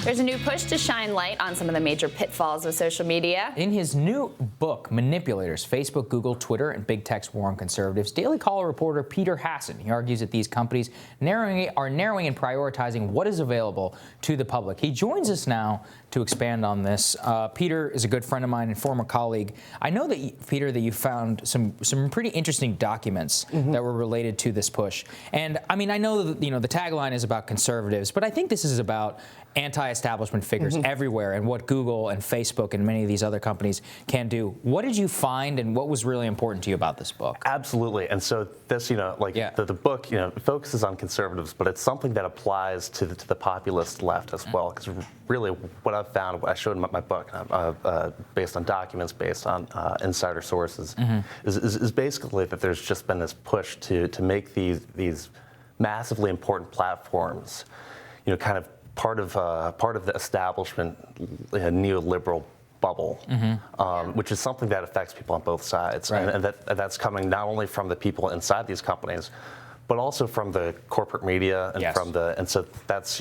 There's a new push to shine light on some of the major pitfalls of social media. In his new book, Manipulators, Facebook, Google, Twitter, and Big Tech's War on Conservatives, Daily Caller reporter Peter Hasson, he argues that these companies are narrowing and prioritizing what is available to the public. He joins us now to expand on this. Peter is a good friend of mine and former colleague. I know that, Peter, that you found some pretty interesting documents that were related to this push. And I mean, I know that, the tagline is about conservatives, but I think this is about anti-establishment figures everywhere and what Google and Facebook and many of these other companies can do. What did you find, and what was really important to you about this book? Absolutely. And so this, the book, focuses on conservatives, but it's something that applies to the populist left as well. Because really, what I've found, what I showed in my book, based on documents, based on insider sources, is basically that there's just been this push to make these massively important platforms, kind of part of the establishment neoliberal bubble, which is something that affects people on both sides, and that's coming not only from the people inside these companies, but also from the corporate media and so that's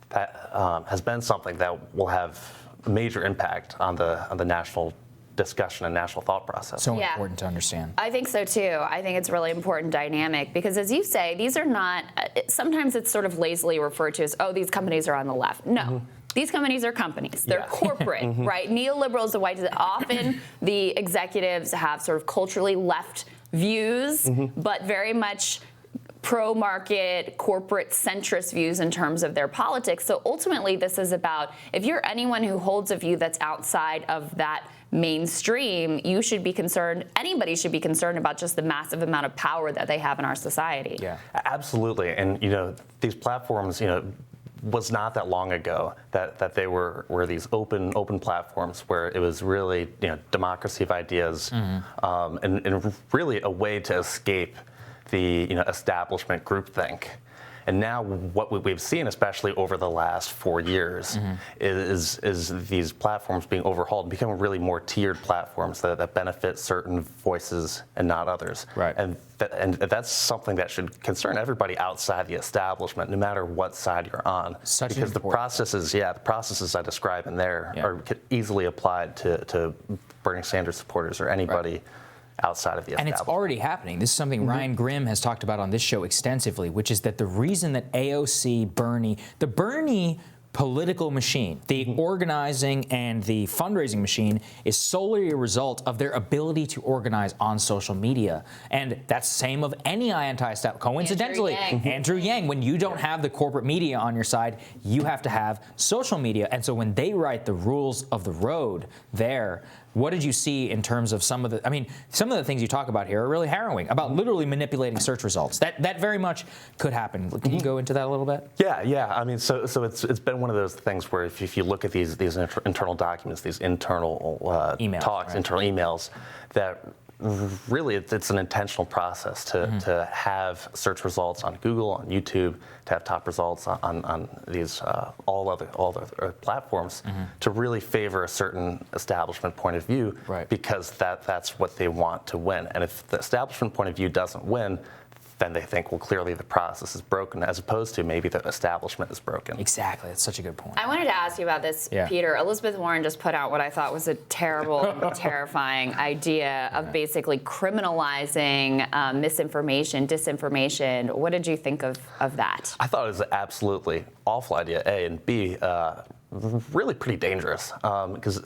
that has been something that will have a major impact on the national discussion and national thought process. So important to understand. I think so too. I think it's really important dynamic because, as you say, these are not, sometimes it's sort of lazily referred to as, oh, these companies are on the left. No. These companies are companies. They're corporate, right? Neoliberals are white. Often the executives have sort of culturally left views, but very much pro-market, corporate centrist views in terms of their politics. So ultimately, this is about, if you're anyone who holds a view that's outside of that mainstream, you should be concerned, anybody should be concerned about just the massive amount of power that they have in our society. Yeah, absolutely. And, these platforms, was not that long ago that they were these open platforms where it was really, democracy of ideas, and really a way to escape the establishment groupthink. And now what we've seen, especially over the last 4 years, is these platforms being overhauled and becoming really more tiered platforms that benefit certain voices and not others. Right. And that's something that should concern everybody outside the establishment, no matter what side you're on. Because the processes I describe in there are easily applied to Bernie Sanders supporters or anybody outside of the establishment. And it's already happening. This is something Ryan Grimm has talked about on this show extensively, which is that the reason that AOC, the Bernie political machine, the organizing and the fundraising machine, is solely a result of their ability to organize on social media. And that's the same of any anti-establishment. Coincidentally, Andrew Yang, when you don't have the corporate media on your side, you have to have social media. And so when they write the rules of the road there, what did you see in terms of some of the things you talk about here are really harrowing, about literally manipulating search results. That very much could happen. Can you go into that a little bit? Yeah. I mean, so it's been one of those things where if you look at these internal documents, these internal emails, talks, internal emails, that really it's an intentional process to have search results on Google, on YouTube, to have top results on these all other platforms, to really favor a certain establishment point of view, because that's what they want to win. And if the establishment point of view doesn't win, then they think, well, clearly the process is broken, as opposed to maybe the establishment is broken. Exactly. That's such a good point. I wanted to ask you about this, Peter. Elizabeth Warren just put out what I thought was a terrible and terrifying idea of basically criminalizing misinformation, disinformation. What did you think of that? I thought it was an absolutely awful idea, A, and B, really pretty dangerous, because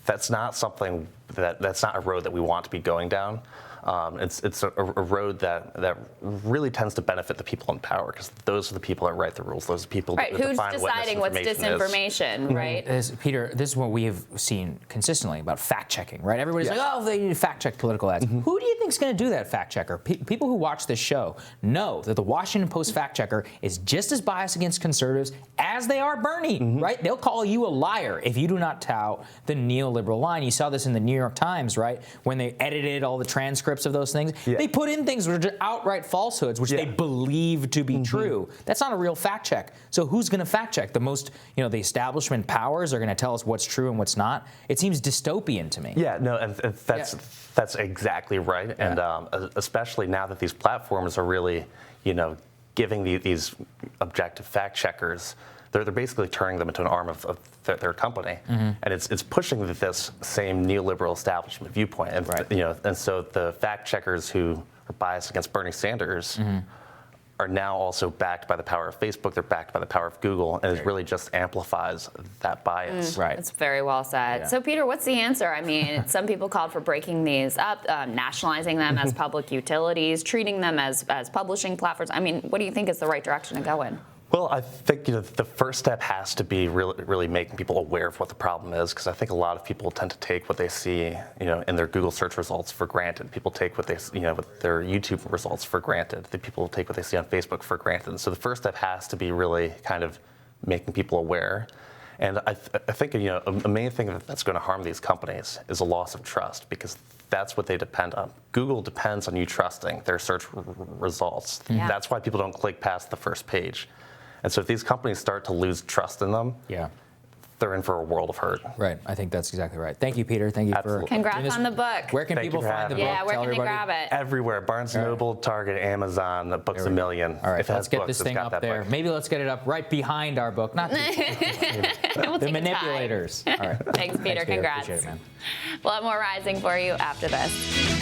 that's not something that's not a road that we want to be going down. It's a road that really tends to benefit the people in power, because those are the people that write the rules. Those are the people that who's define deciding what's disinformation, right? Peter, this is what we have seen consistently about fact checking, right? Everybody's like, oh, they need to fact check political ads. Who do you think is going to do that fact checker? People who watch this show know that the Washington Post fact checker is just as biased against conservatives as they are Bernie, right? They'll call you a liar if you do not tout the neoliberal line. You saw this in the New York Times, right? When they edited all the transcripts of those things, they put in things which are outright falsehoods, which they believe to be true. That's not a real fact check. So who's going to fact check? The establishment powers are going to tell us what's true and what's not. It seems dystopian to me. Yeah, no, and that's exactly right. And especially now that these platforms are really, giving these objective fact checkers, they're basically turning them into an arm of their company, and it's pushing this same neoliberal establishment viewpoint. And and so the fact checkers who are biased against Bernie Sanders are now also backed by the power of Facebook. They're backed by the power of Google, and it really just amplifies that bias. Right. That's very well said. Yeah. So, Peter, what's the answer? I mean, some people called for breaking these up, nationalizing them as public utilities, treating them as publishing platforms. I mean, what do you think is the right direction to go in? Well, I think the first step has to be really making people aware of what the problem is, because I think a lot of people tend to take what they see, in their Google search results for granted. People take what they, with their YouTube results for granted. The people take what they see on Facebook for granted. And so the first step has to be really kind of making people aware. And I think a main thing that's going to harm these companies is a loss of trust, because that's what they depend on. Google depends on you trusting their search results. Yeah. That's why people don't click past the first page. And so if these companies start to lose trust in them, they're in for a world of hurt. Right. I think that's exactly right. Thank you, Peter. Thank you Absolutely. for Congrats on the book. Where can people find the book? Yeah, where Tell can they everybody. grab it? Everywhere. Barnes & Noble, Target, Amazon, Books A Million. All right, If it let's has get books, this it's thing got up that there. book. Maybe let's get it up right behind our book. Not We'll the take a manipulators. All right. Thanks, Peter. Thanks, Peter. Congrats. Appreciate it, man. We'll have more Rising for you after this.